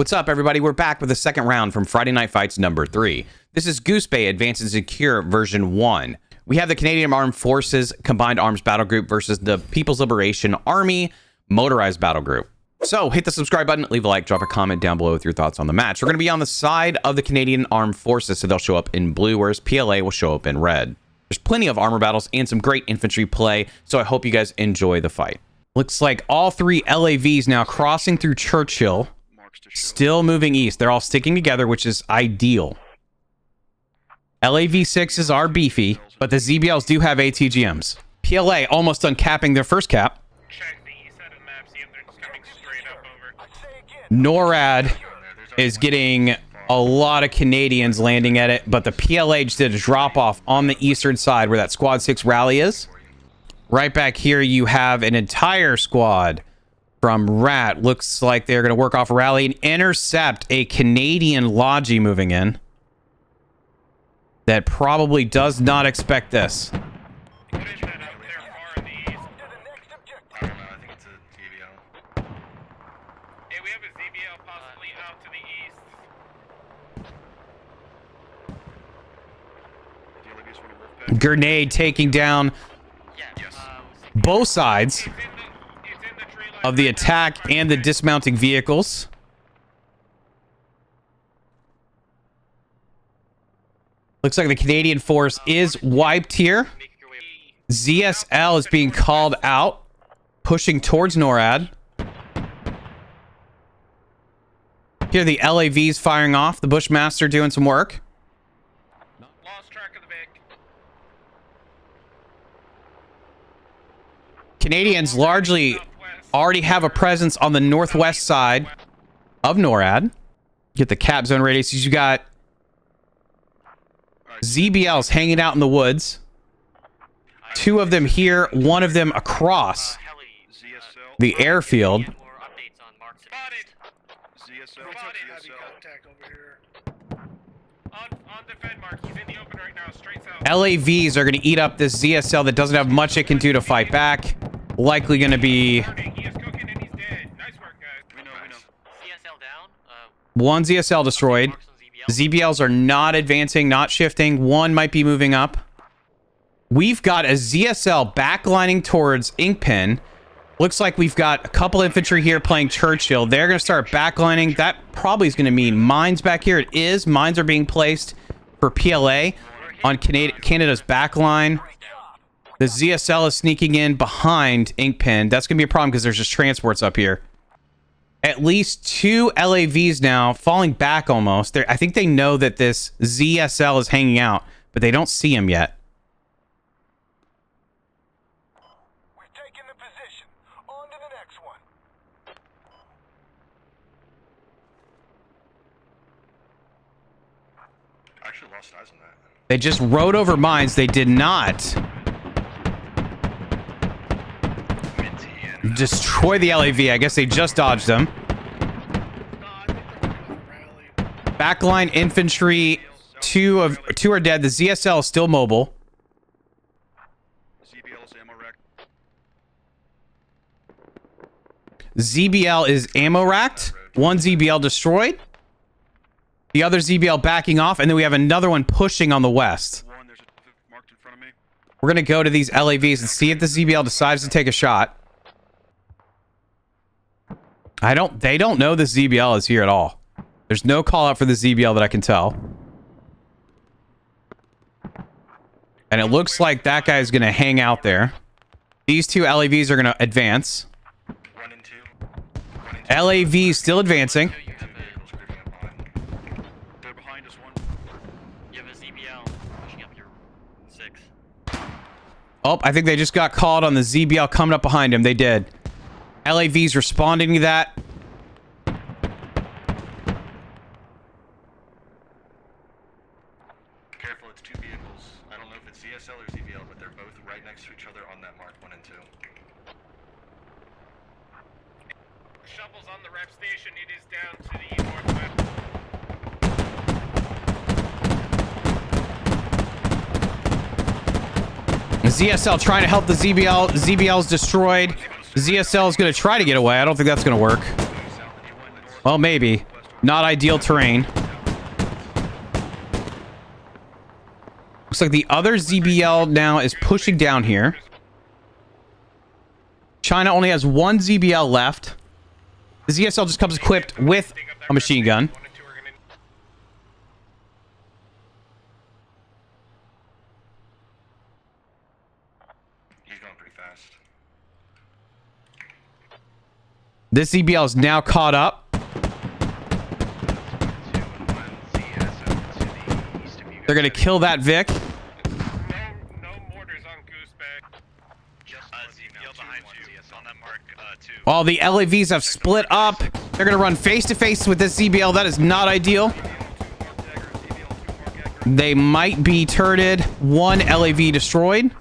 What's up, everybody? We're back with the second round from Friday Night Fights number 3. This is Goose Bay Advanced and Secure version 1. We have the Canadian Armed Forces Combined Arms Battle Group versus the People's Liberation Army Motorized Battle Group. So hit the subscribe button, leave a like, drop a comment down below with your thoughts on the match. We're going to be on the side of the Canadian Armed Forces, so they'll show up in blue, whereas PLA will show up in red. There's plenty of armor battles and some great infantry play, so I hope you guys enjoy the fight. Looks like all three LAVs now crossing through Churchill, still moving east. They're all sticking together, which is ideal. LAV6s are beefy, but the ZBLs do have ATGMs. PLA almost done capping their first cap. NORAD is getting a lot of Canadians landing at it, but the PLA just did a drop off on the eastern side where that squad 6 rally is. Right back here, you have an entire squad from RAT. Looks like they're going to work off a rally and intercept a Canadian Logi moving in. That probably does not expect this. What is that up there far in the east? I don't know, I think it's a ZBL. Yeah, we have a ZBL possibly out to the east. Grenade taking down both sides of the attack and the dismounting vehicles. Looks like the Canadian force is wiped here. ZSL is being called out, pushing towards NORAD. Here the LAVs firing off, the Bushmaster doing some work. Lost track of the Vic. Canadians largely already have a presence on the northwest side of NORAD. Get the cap zone radiuses. You got ZBLs hanging out in the woods. 2 of them here, 1 of them across the airfield. LAVs are going to eat up this ZSL that doesn't have much it can do to fight back. Likely going to be one ZSL destroyed. ZBLs are not advancing, not shifting. 1 might be moving up. We've got a ZSL backlining towards Inkpen. Looks like we've got a couple infantry here playing Churchill. They're going to start backlining. That probably is going to mean mines back here. It is. Mines are being placed for PLA on Canada's backline. The ZSL is sneaking in behind Inkpen. That's going to be a problem because there's just transports up here. At least 2 LAVs now falling back almost. I think they know that this ZSL is hanging out, but they don't see him yet. We've taken the position. On to the next one. I actually lost eyes on that. They just rode over mines. They did not destroy the LAV. I guess they just dodged them. Backline infantry. 2 are dead. The ZSL is still mobile. ZBL is ammo racked. 1 ZBL destroyed. The other ZBL backing off, and then we have another one pushing on the west. We're gonna go to these LAVs and see if the ZBL decides to take a shot. They don't know this ZBL is here at all. There's no call out for the ZBL that I can tell. And it looks like that guy's going to hang out there. These 2 LAVs are going to advance. 1 and 2. LAV still advancing. They're behind us. 1. You have a ZBL pushing up your 6. Oh, I think they just got called on the ZBL coming up behind him. They did. LAV's responding to that. Careful, it's 2 vehicles. I don't know if it's ZSL or ZBL, but they're both right next to each other on that mark 1 and 2. Shovels on the rep station. It is down to the northwest. ZSL trying to help the ZBL. ZBL's destroyed. ZSL is going to try to get away. I don't think that's going to work. Well, maybe. Not ideal terrain. Looks like the other ZBL now is pushing down here. China only has one ZBL left. The ZSL just comes equipped with a machine gun. He's going pretty fast. This ZBL is now caught up. They're going to kill that Vic. No mortars on Goose Bay. Just ZBL behind you on that mark 2. All the LAVs have split up. They're going to run face to face with this ZBL. That is not ideal. They might be turreted. One LAV destroyed.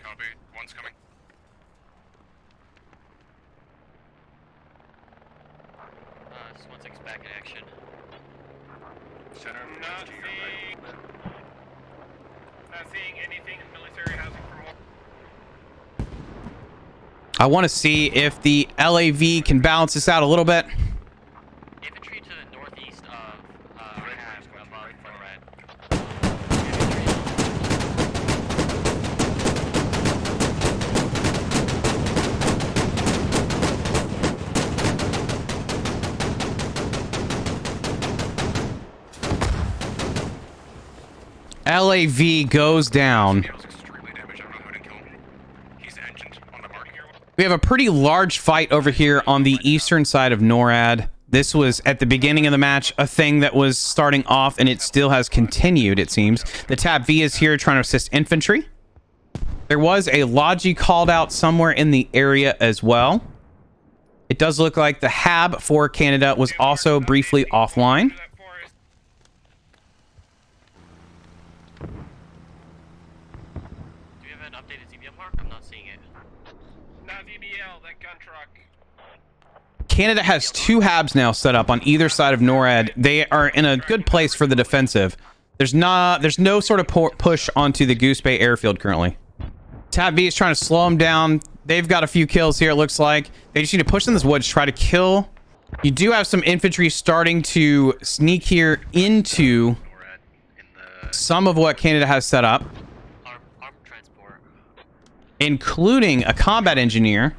Copy. One's coming. This 1-6 back in action. Center. Not seeing anything in military housing for more. I want to see if the LAV can balance this out a little bit. Infantry to the northeast of HAB above NORAD. LAV goes down. He was extremely damaged. I don't know who didn't kill him. He's engined on the mark here. We have a pretty large fight over here on the eastern side of NORAD. This was at the beginning of the match, a thing that was starting off, and it still has continued, it seems. The Tab V is here trying to assist infantry. There was a Logi called out somewhere in the area as well. It does look like the HAB for Canada was also briefly offline. Do you have an updated ZBL mark? I'm not seeing it. Not VBL, that gun truck. Canada has two HABs now set up on either side of NORAD. They are in a good place for the defensive. There's no sort of push onto the Goose Bay airfield currently. Tab V is trying to slow them down. They've got a few kills here, it looks like. They just need to push in this woods, try to kill. You do have some infantry starting to sneak here into some of what Canada has set up, Armed transport. including a combat engineer.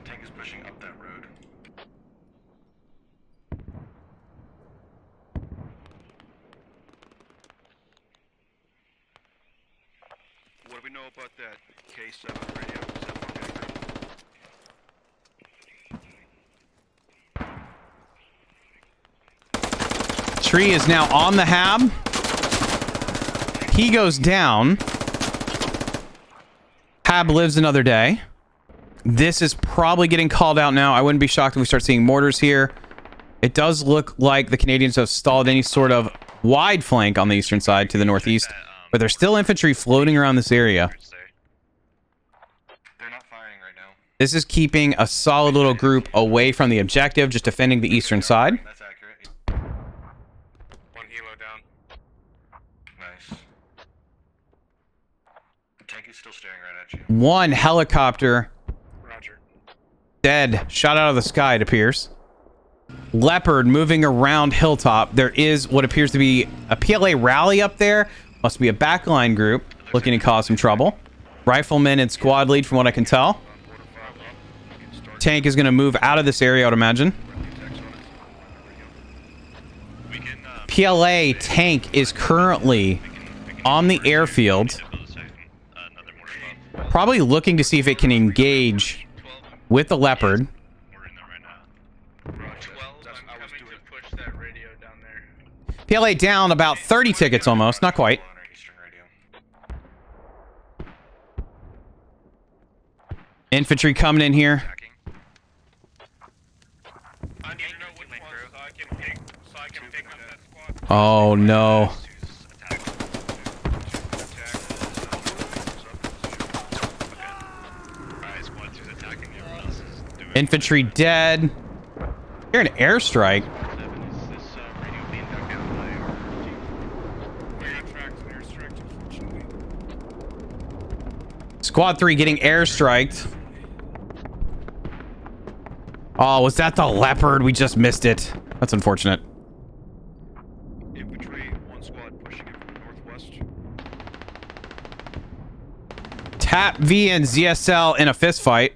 Tank is pushing up that road. What do we know about that K7 radio? Is that fucking accurate? Tree is now on the HAB. He goes down. HAB lives another day. This is probably getting called out now. I wouldn't be shocked if we start seeing mortars here. It does look like the Canadians have stalled any sort of wide flank on the eastern side to the northeast, but there's still infantry floating around this area. They're not firing right now. This is keeping a solid little group away from the objective, just defending the eastern side. That's accurate. One helo down. Nice. The tank is still staring right at you. One helicopter Roger. dead, shot out of the sky, it appears. Leopard moving around Hilltop. There is what appears to be a PLA rally up there. Must be a backline group looking to cause some trouble. Rifleman and squad lead from what I can tell. Tank is going to move out of this area, I would imagine. PLA tank is currently on the airfield, probably looking to see if it can engage with the Leopard. PLA down about 30 tickets almost, not quite. Infantry coming in here. I need to know which one so I can pick up that squad. Oh no. Infantry dead. You're an airstrike. Squad 3 getting airstriked. Oh, was that the Leopard? We just missed it. That's unfortunate. Infantry, one squad pushing in from the northwest. TAP V and ZSL in a fist fight.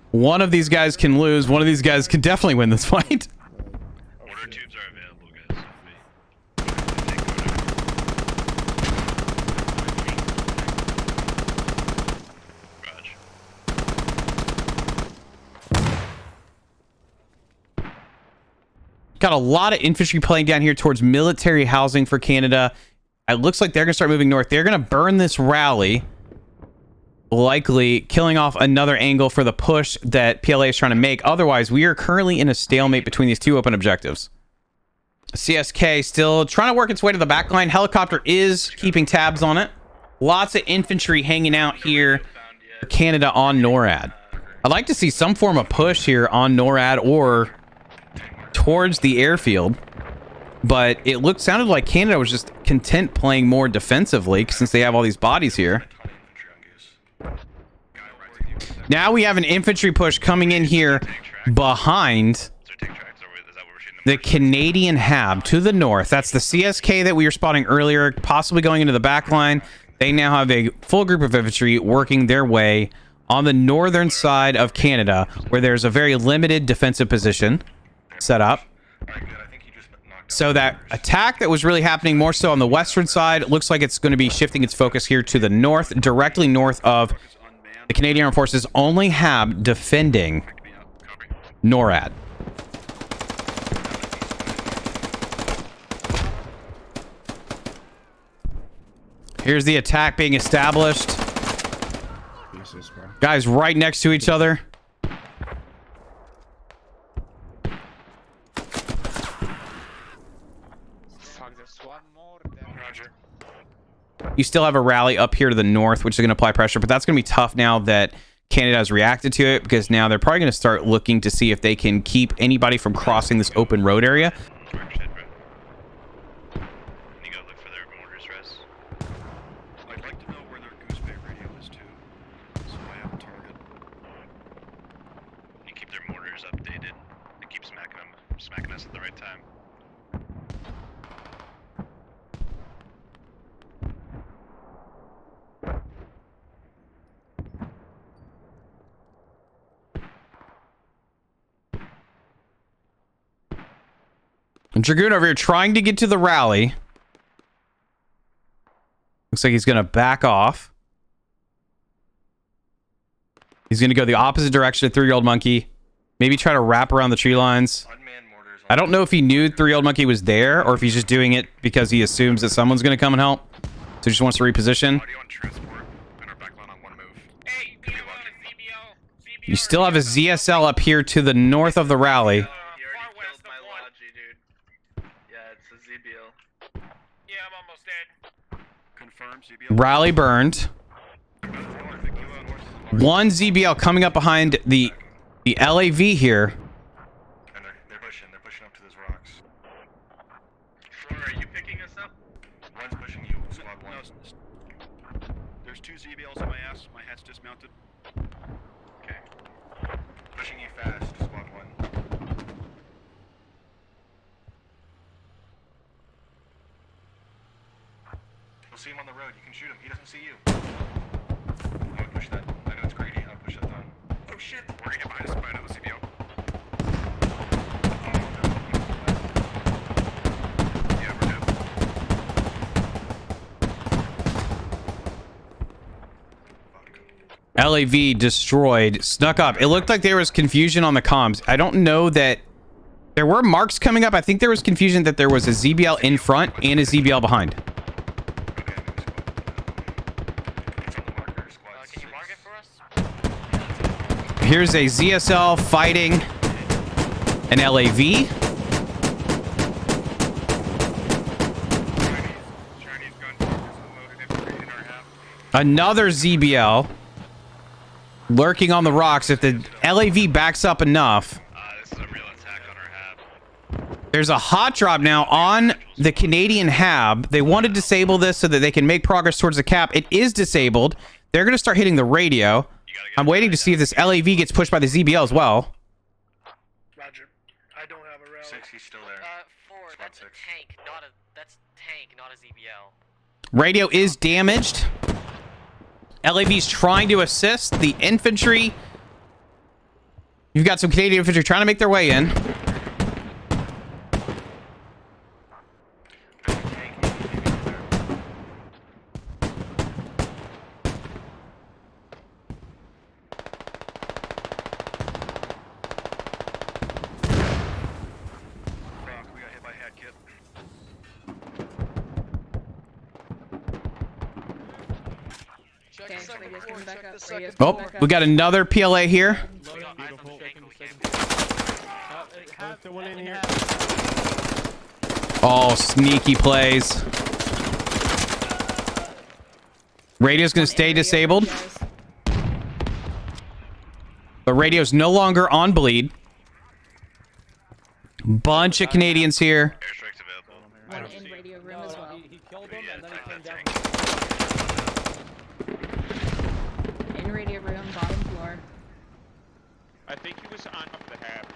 One of these guys can lose. One of these guys can definitely win this fight. Order tubes are available, guys. Got a lot of infantry playing down here towards military housing for Canada. It looks like they're going to start moving north. They're going to burn this rally, likely killing off another angle for the push that PLA is trying to make. Otherwise, we are currently in a stalemate between these two open objectives. CSK still trying to work its way to the back line. Helicopter is keeping tabs on it. Lots of infantry hanging out here for Canada on NORAD. I'd like to see some form of push here on NORAD or towards the airfield, but it sounded like Canada was just content playing more defensively since they have all these bodies here. Now we have an infantry push coming in here behind the Canadian HAB to the north. That's the CSK that we were spotting earlier, possibly going into the back line. They now have a full group of infantry working their way on the northern side of Canada, where there's a very limited defensive position set up. So that attack that was really happening more so on the western side looks like it's going to be shifting its focus here to the north, directly north of the Canadian Armed Forces only HAB defending NORAD. Here's the attack being established. Guys right next to each other. You still have a rally up here to the north, which is going to apply pressure, but that's going to be tough now that Canada has reacted to it, because now they're probably going to start looking to see if they can keep anybody from crossing this open road area. I'd like to know where their Goose Bay radio is too, so I have a target. You keep their mortars updated and keep smacking us at the right time. And Dragoon over here trying to get to the rally. Looks like he's going to back off. He's going to go the opposite direction of 3-year-old monkey. Maybe try to wrap around the tree lines. I don't know if he knew 3-year-old monkey was there, or if he's just doing it because he assumes that someone's going to come and help. So he just wants to reposition. You still have a ZSL up here to the north of the rally. Rally burned. One ZBL coming up behind the LAV here. And they're pushing up to those rocks. Are you picking us up? One's pushing you, squad one. No, there's 2 ZBLs on my ass. My hat's dismounted. Okay. Pushing you fast, squad one. You'll see him on the road. You can shoot him. He doesn't see you. I would push that. I know it's greedy. I would push that down. Oh shit! We're gonna get behind us by another CBO. Yeah, we're good. LAV destroyed. Snuck up. It looked like there was confusion on the comms. I don't know that there were marks coming up. I think there was confusion that there was a ZBL in front and a ZBL behind. Can you mark it for us? Here's a ZSL fighting an LAV. Chinese gun focus unloaded infantry in our half. Another ZBL lurking on the rocks. If the LAV backs up enough, This is a real attack on our HAB. there's a hot drop now on the Canadian HAB. They want to disable this so that they can make progress towards the cap. It is disabled. They're going to start hitting the radio. I'm waiting to see if this LAV gets pushed by the ZBL as well. Roger. I don't have a rally. 6, he's still there. 4, that's a tank, that's tank, not a ZBL. Radio is damaged. LAV's trying to assist the infantry. You've got some Canadian infantry trying to make their way in. We got hit by hat kit. Okay, radio's coming back up. Radio's Oh, coming back up. we got another PLA here. We got eyes on the tank, we can't Oh, sneaky plays. Radio's going to stay disabled. Guys. The radio's no longer on bleed. Bunch of Canadians here. Airstrike's available. One in radio room as well. He killed him and then he came down. In radio room, bottom floor. I think he was on up the HAB.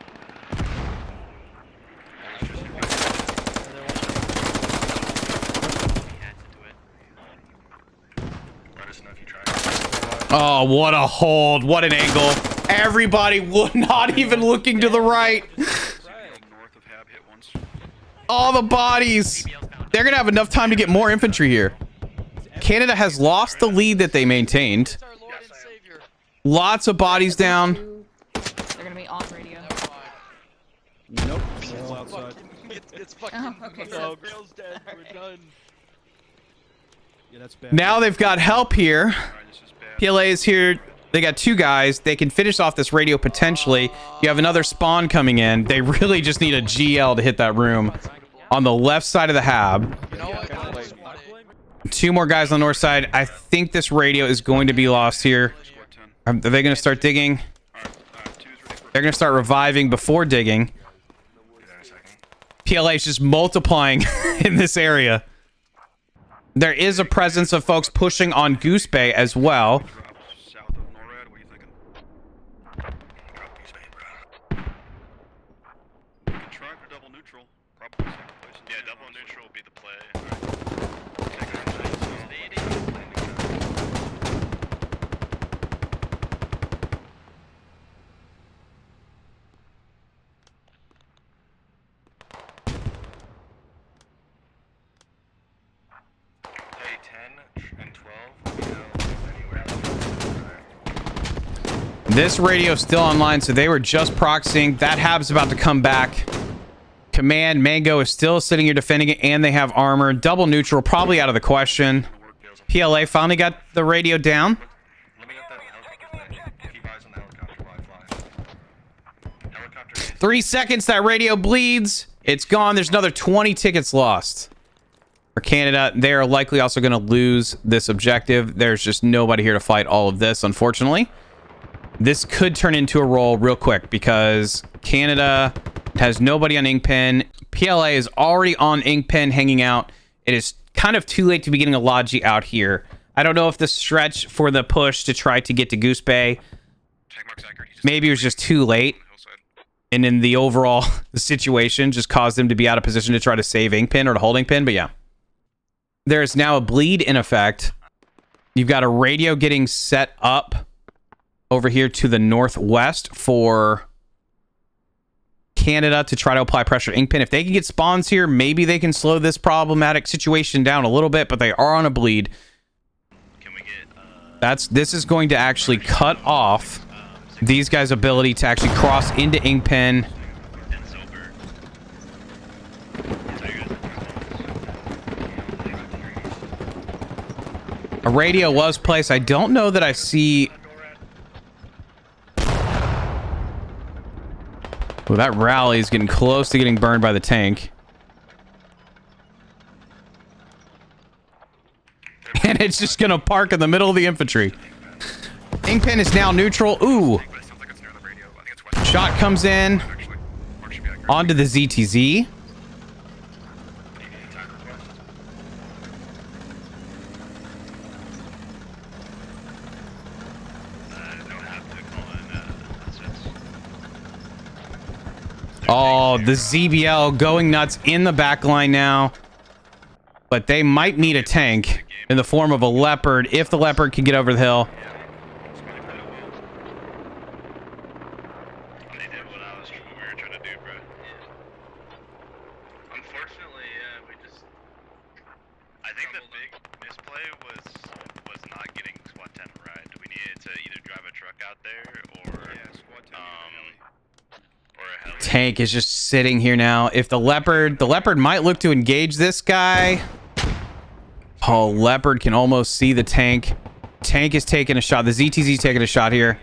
Let us know if you try. Oh, what a hold. What an angle. Everybody not even looking to the right. North of HAB hit once. All the bodies. They're going to have enough time to get more infantry here. Canada has lost the lead that they maintained. Our Lord and Savior. Lots of bodies down. They're gonna be on radio. Nope. Still outside. It's fucking. Oh, okay. No, girl's dead. We're done. Yeah, that's bad. Now they've got help here. Alright, this is bad. PLA is here. They got 2 guys. They can finish off this radio potentially. You have another spawn coming in. They really just need a GL to hit that room on the left side of the HAB. You know what? 2 more guys on the north side. I think this radio is going to be lost here. Squad 10. Are they going to start digging? Alright, 2 is ready for They're going to start reviving before digging. Get that in a second. PLA is just multiplying in this area. There is a presence of folks pushing on Goose Bay as well. Drop south of NORAD. What are you thinking? Drop Goose Bay, bro. You can try for double neutral. Probably sacrifice. Yeah, double neutral will be the play. Take our time. Hey, 10 and 12. You know, anywhere. This radio is still online, so they were just proxying. That HAB's about to come back. Command Mango is still sitting here defending it, and they have armor. Double neutral, probably out of the question. PLA finally got the radio down. Let me get that helicopter play. Keep eyes on the helicopter while I fly. Helicopter. 3 seconds, that radio bleeds. It's gone. There's another 20 tickets lost. For Canada, they are likely also going to lose this objective. There's just nobody here to fight all of this, unfortunately. This could turn into a roll real quick because Canada has nobody on Inkpen. PLA is already on Inkpen hanging out. It is kind of too late to be getting a Logi out here. I don't know if the stretch for the push to try to get to Goose Bay, Tag marks accurate. He just maybe it was just too late. hillside. And in the overall situation, just caused them to be out of position to try to save Inkpen or to hold Inkpen. But yeah, there is now a bleed in effect. You've got a radio getting set up over here to the northwest for Canada to try to apply pressure to Inkpen. If they can get spawns here, maybe they can slow this problematic situation down a little bit, but they are on a bleed. Can we get, This is going to actually cut off these guys' ability to actually cross into Inkpen. and silver? So you're good. A radio was placed. I don't know that I see. Well, that rally is getting close to getting burned by the tank. And it's just going to park in the middle of the infantry. Inkpen is now neutral. Ooh. But it sounds like it's near the radio. I think it's west. Shot comes in Actually, mark should be accurate. onto the ZTZ. Any attack request? No Oh, the ZBL going nuts in the back line now. But they might meet a tank in the form of a Leopard if the Leopard can get over the hill. They did what we were trying to do, bro. Unfortunately, we just. I think the big misplay was not getting squad 10 right. We needed to either drive a truck out there or a heli. Tank is just sitting here now. If the Leopard might look to engage this guy. Oh, Leopard can almost see the tank. Tank is taking a shot. The ZTZ is taking a shot here.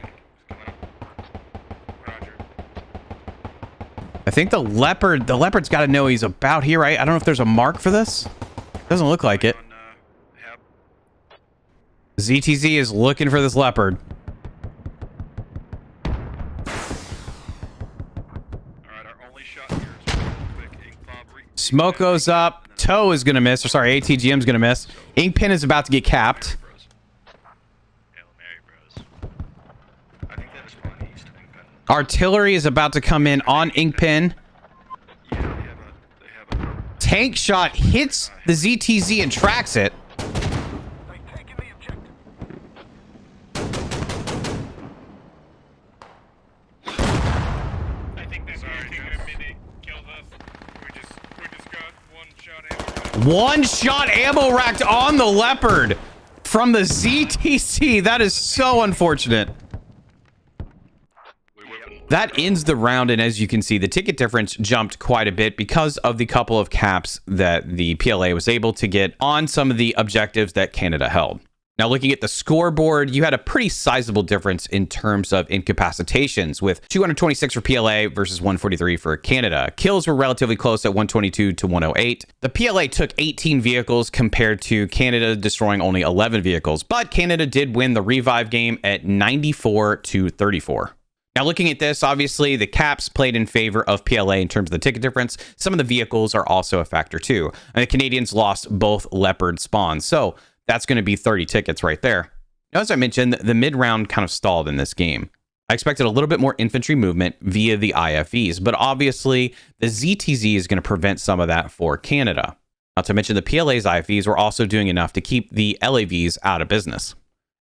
I think the Leopard's got to know he's about here, right? I don't know if there's a mark for this. Doesn't look like it. ZTZ is looking for this Leopard. Smoke goes up. Toe is going to miss. Or sorry, ATGM's going to miss. Inkpin is about to get capped. Artillery is about to come in on Inkpin. Tank shot hits the ZTZ and tracks it. I think this mini kills us. We just got One shot ammo racked on the Leopard from the ZTC. That is so unfortunate. That ends the round, and as you can see, the ticket difference jumped quite a bit because of the couple of caps that the PLA was able to get on some of the objectives that Canada held. Now, looking at the scoreboard, you had a pretty sizable difference in terms of incapacitations, with 226 for PLA versus 143 for Canada. Kills were relatively close at 122 to 108. The PLA took 18 vehicles compared to Canada destroying only 11 vehicles, but Canada did win the revive game at 94 to 34. Now, looking at this, obviously, the caps played in favor of PLA in terms of the ticket difference. Some of the vehicles are also a factor, too. And the Canadians lost both Leopard spawns, so that's going to be 30 tickets right there. Now, as I mentioned, the mid-round kind of stalled in this game. I expected a little bit more infantry movement via the IFVs, but obviously, the ZTZ is going to prevent some of that for Canada. Not to mention, the PLA's IFVs were also doing enough to keep the LAVs out of business.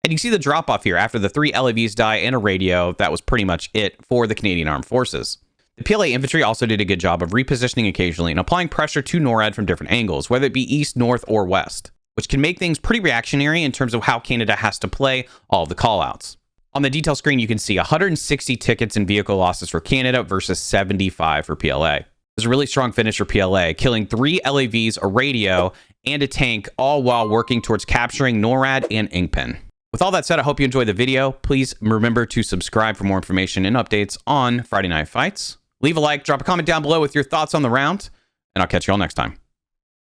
And you see the drop-off here. After the 3 LAVs die and a radio, that was pretty much it for the Canadian Armed Forces. The PLA infantry also did a good job of repositioning occasionally and applying pressure to NORAD from different angles, whether it be east, north, or west, which can make things pretty reactionary in terms of how Canada has to play all of the callouts. On the detail screen, you can see 160 tickets and vehicle losses for Canada versus 75 for PLA. It was a really strong finish for PLA, killing 3 LAVs, a radio, and a tank, all while working towards capturing NORAD and Inkpin. With all that said, I hope you enjoyed the video. Please remember to subscribe for more information and updates on Friday Night Fights. Leave a like, drop a comment down below with your thoughts on the round, and I'll catch you all next time.